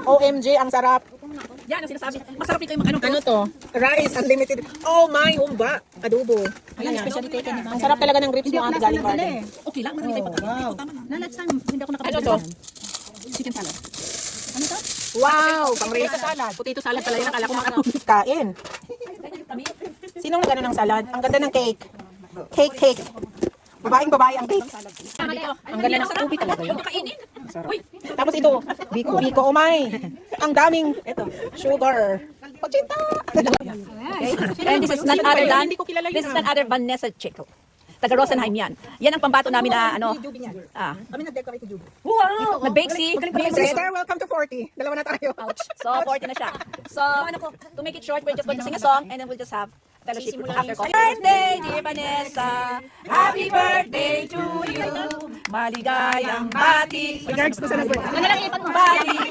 OMG, ang sarap. Yan ang sinasabi. Masarap ito yung mga Ano to? Rice, unlimited. Oh my, humba. Adobo. Ayan, specialty ko ni Ang sarap talaga ng grapes mo, ate, galing garden. Okay lang, marami tayo patayin. Ito tama na. Last time, hindi ako Ano nakapagod. to? Chicken salad. Wow, pang Potato salad. Potato salad pala yun. Akala ko makatulog. kain. Sinong nagano ng salad? Ang ganda ng cake. Cake. Babaeng babae ang cake. Ang ganda ng ubi talaga yun. Kainin. Uy, Tapos ito, biko, oh my. Ang daming sugar. Pachita. and this is none other than, Hindi ko kilala yun, this is none other Vanessa Chico. Taga Rosenheim yan. Yan ang pambato namin na ano. Kami nag-decorate Juby. Wow! Nag-bake si Sister, welcome to 40. Dalawa na tayo. So, 40 na siya. So, to make it short, we're just going to sing a song and then we'll just have fellowship after coffee. Birthday, dear Vanessa! Happy birthday to you! Maligayang bati! Bati!